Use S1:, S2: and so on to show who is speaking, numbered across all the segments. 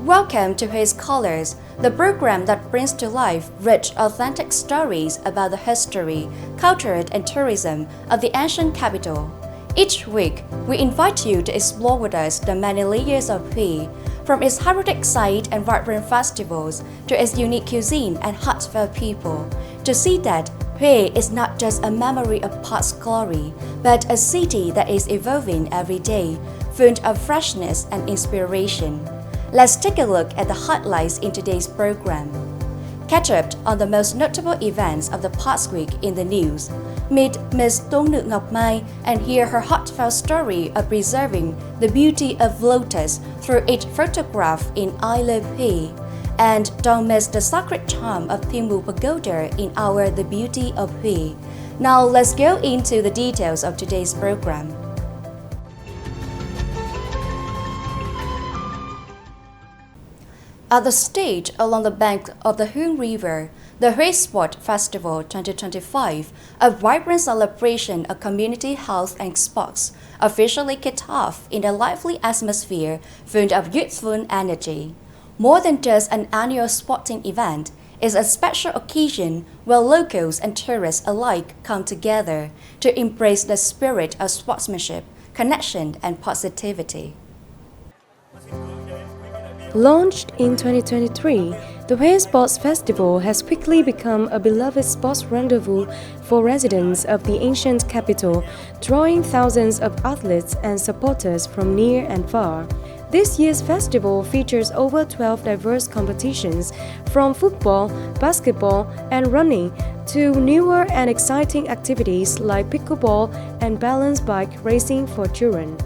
S1: Welcome to Hue's Colors, the program that brings to life rich, authentic stories about the history, culture, and tourism of the ancient capital. Each week, we invite you to explore with us the many layers of Hue, from its heritage site and vibrant festivals to its unique cuisine and heartfelt people, to see that Hue is not just a memory of past glory, but a city that is evolving every day, full of freshness and inspiration. Let's take a look at the highlights in today's program. Catch up on the most notable events of the past week in the news. Meet Ms. Tôn Nữ Ngọc Mai and hear her heartfelt story of preserving the beauty of lotus through each photograph in I Love Hue. And don't miss the sacred charm of Thiên Mù Pagoda in our The Beauty of Hue. Now let's go into the details of today's program. At the stage along the bank of the Hue River, the Hue Sport Festival 2025, a vibrant celebration of community health and sports, officially kicked off in a lively atmosphere full of youthful energy. More than just an annual sporting event, it's a special occasion where locals and tourists alike come together to embrace the spirit of sportsmanship, connection, and positivity.
S2: Launched in 2023, the Hue Sports Festival has quickly become a beloved sports rendezvous for residents of the ancient capital, drawing thousands of athletes and supporters from near and far. This year's festival features over 12 diverse competitions, from football, basketball, and running to newer and exciting activities like pickleball and balance bike racing for children.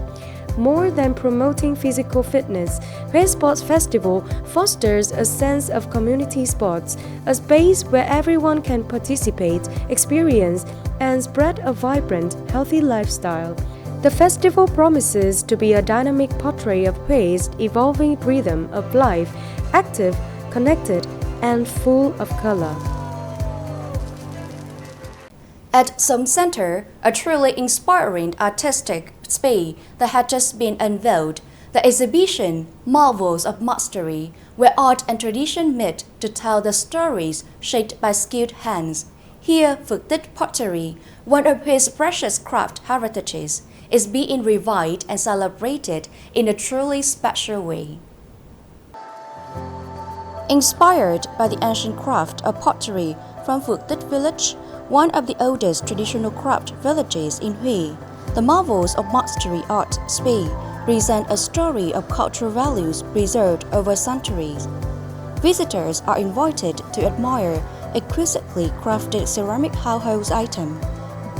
S2: More than promoting physical fitness, Hue Sports Festival fosters a sense of community sports, a space where everyone can participate, experience, and spread a vibrant, healthy lifestyle. The festival promises to be a dynamic portrait of Hue's evolving rhythm of life, active, connected, and full of color.
S1: At Sông Center, a truly inspiring artistic space that had just been unveiled, the exhibition Marvels of Mastery, where art and tradition meet to tell the stories shaped by skilled hands. Here, Phước pottery, one of his precious craft heritages, is being revived and celebrated in a truly special way. Inspired by the ancient craft of pottery from Phước village, one of the oldest traditional craft villages in Hue, the Marvels of Mastery art space present a story of cultural values preserved over centuries. Visitors are invited to admire exquisitely crafted ceramic household items,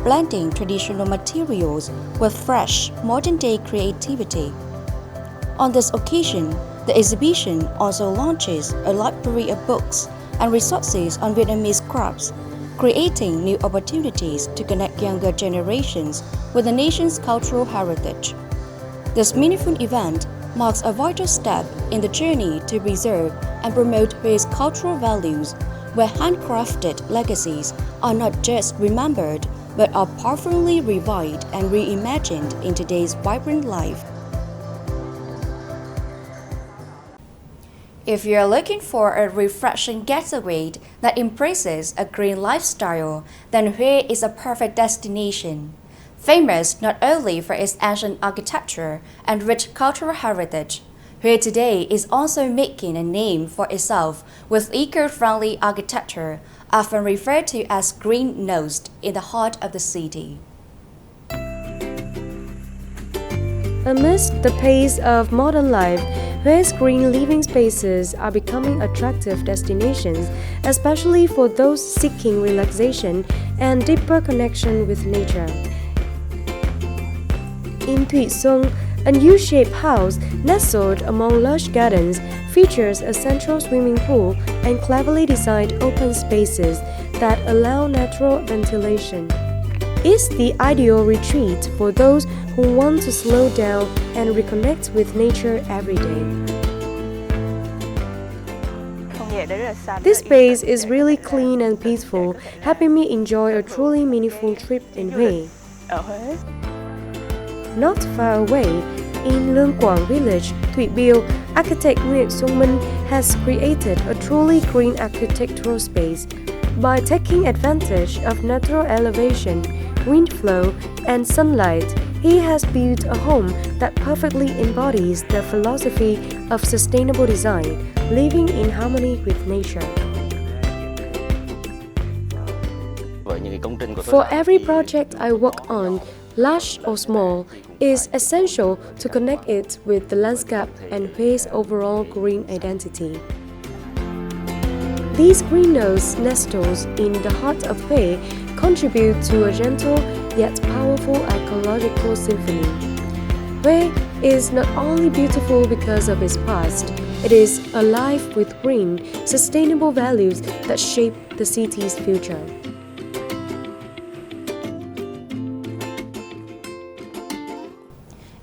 S1: blending traditional materials with fresh, modern-day creativity. On this occasion, the exhibition also launches a library of books and resources on Vietnamese crafts, creating new opportunities to connect younger generations with the nation's cultural heritage. This meaningful event marks a vital step in the journey to preserve and promote Hue's cultural values, where handcrafted legacies are not just remembered but are powerfully revived and reimagined in today's vibrant life. If you're looking for a refreshing getaway that embraces a green lifestyle, then Hue is a perfect destination. Famous not only for its ancient architecture and rich cultural heritage, Hue today is also making a name for itself with eco-friendly architecture, often referred to as green-nosed, in the heart of the city.
S2: Amidst the pace of modern life, Hue's green living spaces are becoming attractive destinations, especially for those seeking relaxation and deeper connection with nature. In Thủy Xuân, a U-shaped house nestled among lush gardens features a central swimming pool and cleverly designed open spaces that allow natural ventilation. It's the ideal retreat for those who want to slow down and reconnect with nature every day. This space is really clean and peaceful, helping me enjoy a truly meaningful trip in Hue. Not far away, in Lương Quảng village, Thủy Biêu, architect Nguyễn Xuân Minh has created a truly green architectural space. By taking advantage of natural elevation, wind flow, and sunlight, he has built a home that perfectly embodies the philosophy of sustainable design, living in harmony with nature. For every project I work on, large or small, is essential to connect it with the landscape and Hue's overall green identity. These green notes nestled in the heart of Hue contribute to a gentle yet powerful ecological symphony. Hue is not only beautiful because of its past, it is alive with green, sustainable values that shape the city's future.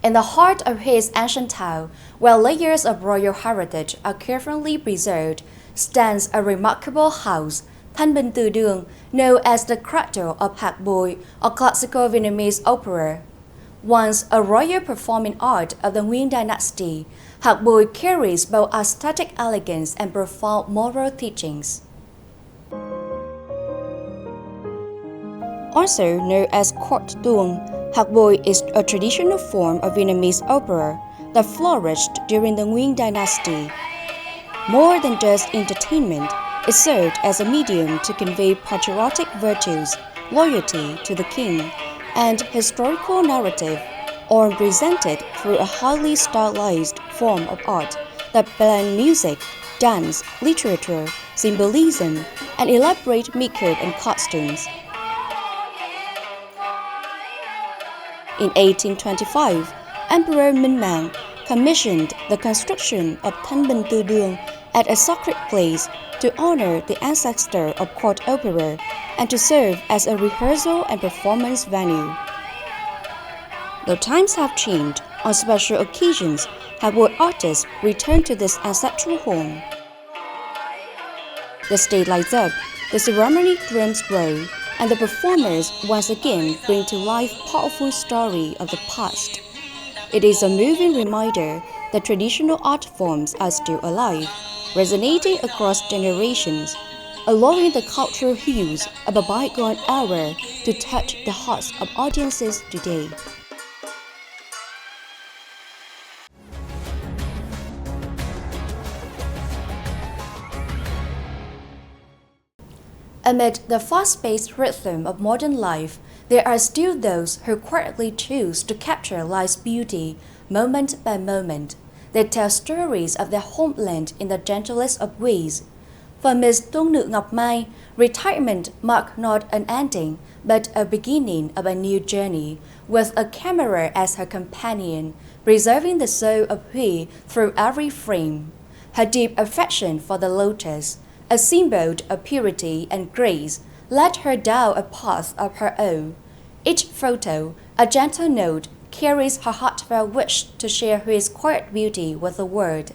S1: In the heart of his ancient town, where layers of royal heritage are carefully preserved, stands a remarkable house, Thanh Bình Từ Đường, known as the cradle of Hạc Bội or classical Vietnamese opera. Once a royal performing art of the Nguyen dynasty, Hạc Bội carries both aesthetic elegance and profound moral teachings. Also known as court tuồng, Hạc Bội is a traditional form of Vietnamese opera that flourished during the Nguyen dynasty. More than just entertainment, it served as a medium to convey patriotic virtues, loyalty to the king, and historical narrative, or presented through a highly stylized form of art that blend music, dance, literature, symbolism, and elaborate makeup and costumes. In 1825, Emperor Minh Mạng commissioned the construction of Thanh Bình Từ Đường at a sacred place to honor the ancestor of court opera and to serve as a rehearsal and performance venue. Though times have changed, on special occasions, Hạc Bội artists return to this ancestral home. The stage lights up, the ceremony drums roll, and the performers once again bring to life powerful story of the past. It is a moving reminder that traditional art forms are still alive, resonating across generations, allowing the cultural hues of a bygone era to touch the hearts of audiences today. Amid the fast-paced rhythm of modern life, there are still those who quietly choose to capture life's beauty moment by moment. They tell stories of their homeland in the gentlest of ways. For Ms. Tuân Nữ Ngọc Mai, retirement marked not an ending, but a beginning of a new journey, with a camera as her companion, preserving the soul of Hue through every frame. Her deep affection for the lotus, a symbol of purity and grace, led her down a path of her own. Each photo, a gentle note, carries her heartfelt wish to share Hue's quiet beauty with the world.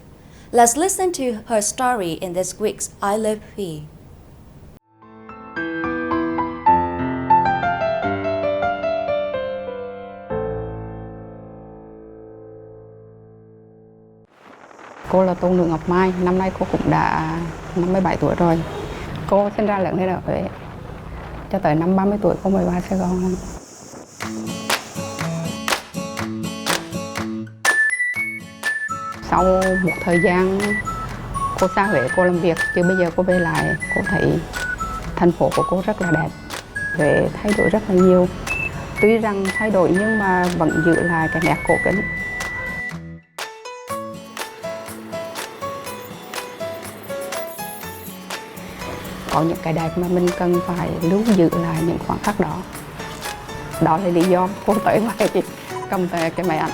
S1: Let's listen to her story in this week's I Love Hue.
S3: Cô là Tuân Nữ Ngọc Mai, năm nay cô cũng đã 57 tuổi rồi. Cô sinh ra lớn lên ở Huế. Cho tới năm 30 tuổi cô mới vào Sài Gòn. Sau một thời gian cô xa Huế cô làm việc, chứ bây giờ cô về lại, cô thấy thành phố của cô rất là đẹp. Huế thay đổi rất là nhiều. Tuy rằng thay đổi nhưng mà vẫn giữ lại cái nét cổ kính. Có những cái đẹp mà mình cần phải lưu giữ lại những khoảnh khắc đó. Đó là lý do cô tới vậy cầm về cái máy ảnh.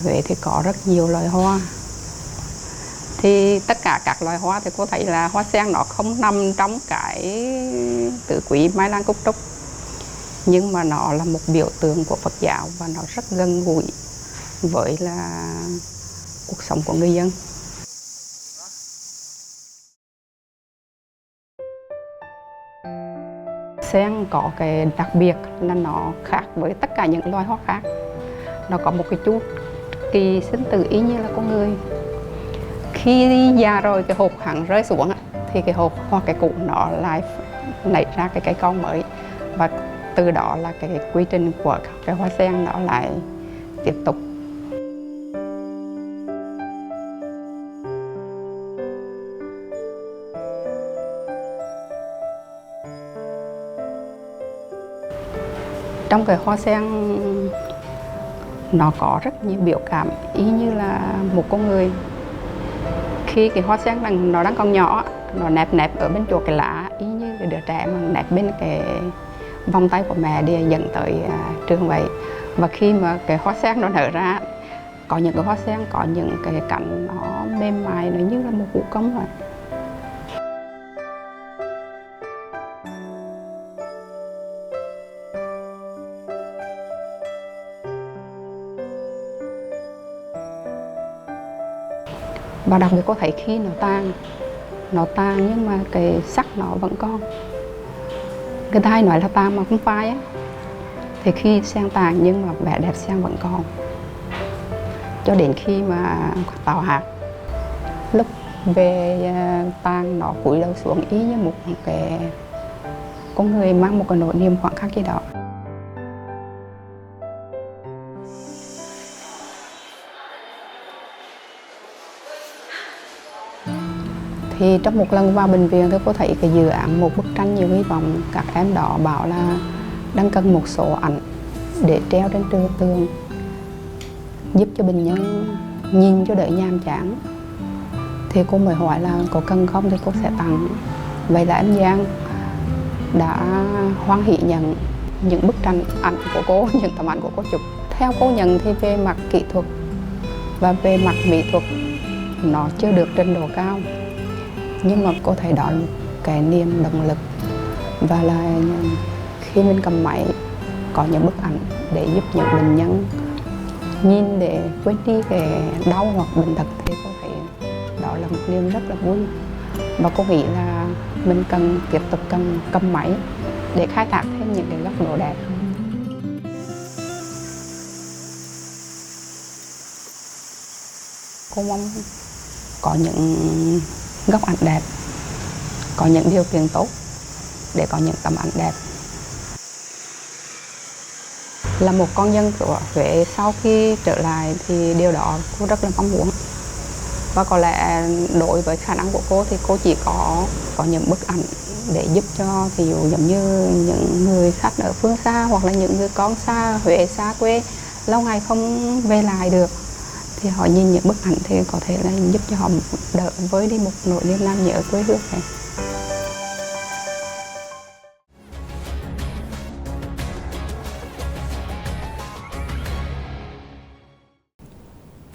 S3: Huế thì có rất nhiều loài hoa. Thì tất cả các loài hoa thì cô thấy là hoa sen nó không nằm trong cái tứ quý mai lan cúc trúc. Nhưng mà nó là một biểu tượng của Phật giáo và nó rất gần gũi với là cuộc sống của người dân. Sen có cái đặc biệt là nó khác với tất cả những loài hoa khác. Nó có một cái chu kỳ sinh tử y như là con người. Khi già rồi cái hộp hằng rơi xuống thì cái hộp hoặc cái củ nó lại nảy ra cái cây con mới, và từ đó là cái quy trình của cái hoa sen nó lại tiếp tục. Trong cái hoa sen nó có rất nhiều biểu cảm y như là một con người. Khi cái hoa sen nó đang còn nhỏ, nó nép ở bên chỗ cái lá y như cái đứa trẻ mà nép bên cái vòng tay của mẹ để dẫn tới trường vậy. Và khi mà cái hoa sen nó nở ra, có những cái hoa sen có những cái cánh nó mềm mại, nó như là một vũ công vậy. Và đặc biệt có thấy khi nó tàn nhưng mà cái sắc nó vẫn còn. Người ta hay nói là tàn mà không phai á. Thì khi sen tàn nhưng mà vẻ đẹp sen vẫn còn. Cho đến khi mà tạo hạt, lúc về tàn nó cúi đầu xuống ý như một cái con người mang một cái nỗi niềm khoảng khắc gì đó. Thì trong một lần vào bệnh viện thì cô thấy cái dự án một bức tranh nhiều hy vọng. Các em đó bảo là đang cần một số ảnh để treo trên tường giúp cho bệnh nhân nhìn cho đỡ nhàm chán. Thì cô mới hỏi là có cần không thì cô sẽ tặng. Vậy là em Giang đã hoan hỷ nhận những bức tranh ảnh của cô, những tấm ảnh của cô chụp. Theo cô nhận thì về mặt kỹ thuật và về mặt mỹ thuật nó chưa được trình độ cao, nhưng mà cô thấy đó là một cái niềm động lực. Và là khi mình cầm máy có những bức ảnh để giúp những bệnh nhân nhìn để quên đi cái đau hoặc bệnh tật, thì cô thấy đó là một niềm rất là vui. Và cô nghĩ là mình cần tiếp tục cầm máy để khai thác thêm những cái góc độ đẹp. Cô mong có những góc ảnh đẹp, có những điều kiện tốt để có những tấm ảnh đẹp. Là một con dân của Huế sau khi trở lại thì điều đó cô rất là mong muốn. Và có lẽ đối với khả năng của cô thì cô chỉ có những bức ảnh để giúp cho ví dụ giống như những người khách ở phương xa hoặc là những người con xa Huế, xa quê lâu ngày không về lại được, thì họ nhìn những bức ảnh thì có thể là giúp cho họ đỡ với đi một nỗi niềm nam nhớ quê hương này.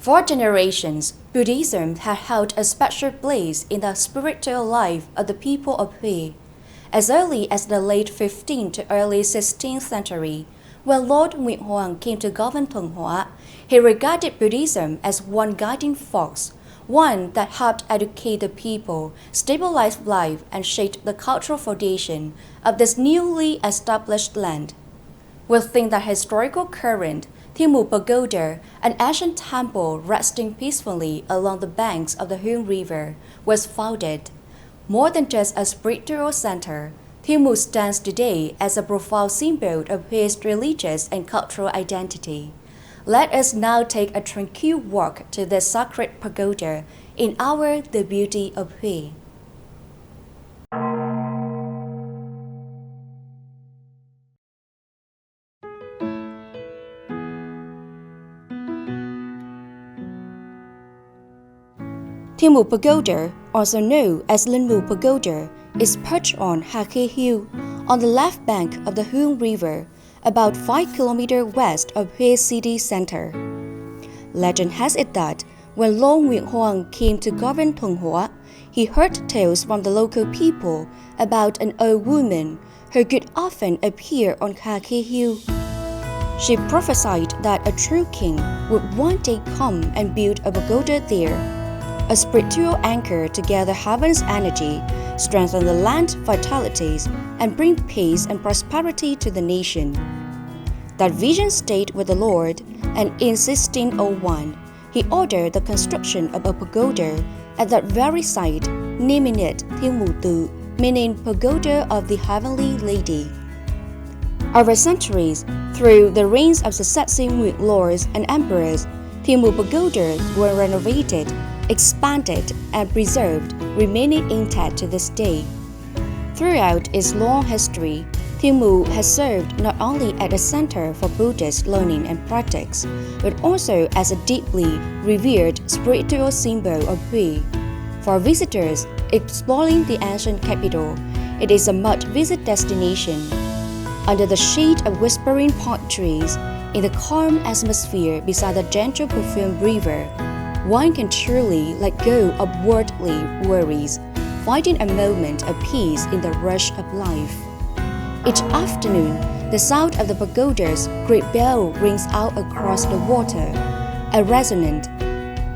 S1: For generations, Buddhism had held a special place in the spiritual life of the people of Huế. As early as the late 15th to early 16th century, when Lord Nguyễn Hoàng came to govern Thuận Hóa, he regarded Buddhism as one guiding force, one that helped educate the people, stabilize life, and shaped the cultural foundation of this newly established land. Within the historical current, Thiên Mục Pagoda, an ancient temple resting peacefully along the banks of the Hương River, was founded. More than just a spiritual center, Thiên Mục stands today as a profound symbol of Hué's religious and cultural identity. Let us now take a tranquil walk to this sacred pagoda in our The Beauty of Huế. Thiên Mục Pagoda, also known as Linh Mục Pagoda, is perched on Hà Khê Hill, on the left bank of the Hương River, about 5 km west of Huế city center. Legend has it that when Lord Nguyễn Hoàng came to govern Thuận Hóa, he heard tales from the local people about an old woman who could often appear on Hà Khê Hill. She prophesied that a true king would one day come and build a pagoda there. a spiritual anchor to gather heaven's energy, strengthen the land's vitalities, and bring peace and prosperity to the nation. That vision stayed with the Lord, and in 1601, he ordered the construction of a pagoda at that very site, naming it Thiên Mù Tự, meaning Pagoda of the Heavenly Lady. Over centuries, through the reigns of successive Nguyện lords and emperors, Thiên Mù pagodas were renovated, expanded, and preserved, remaining intact to this day. Throughout its long history, Thiên Mù has served not only as a center for Buddhist learning and practice, but also as a deeply revered spiritual symbol of Hue. For visitors exploring the ancient capital, it is a must-visit destination. Under the shade of whispering palm trees, in the calm atmosphere beside the gentle perfumed river, one can truly let go of worldly worries, finding a moment of peace in the rush of life. Each afternoon, the sound of the pagoda's great bell rings out across the water, a resonant,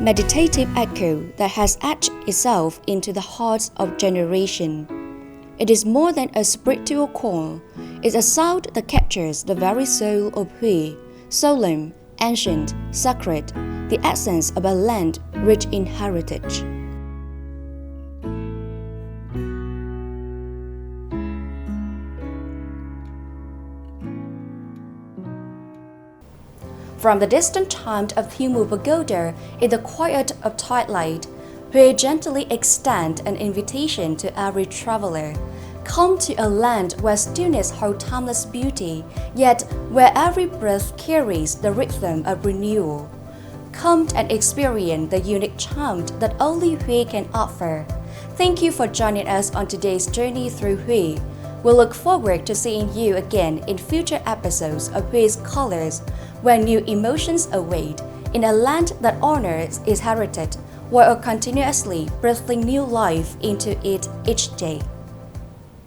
S1: meditative echo that has etched itself into the hearts of generations. It is more than a spiritual call. It's a sound that captures the very soul of Hue, solemn, ancient, sacred, the essence of a land rich in heritage. From the distant chime of Thiên Mù Pagoda in the quiet of twilight, Hue gently extends an invitation to every traveler. Come to a land where stillness holds timeless beauty, yet where every breath carries the rhythm of renewal. Come and experience the unique charm that only Hue can offer. Thank you for joining us on today's journey through Hue. We look forward to seeing you again in future episodes of Hue's Colors, where new emotions await in a land that honors its heritage while continuously breathing new life into it each day.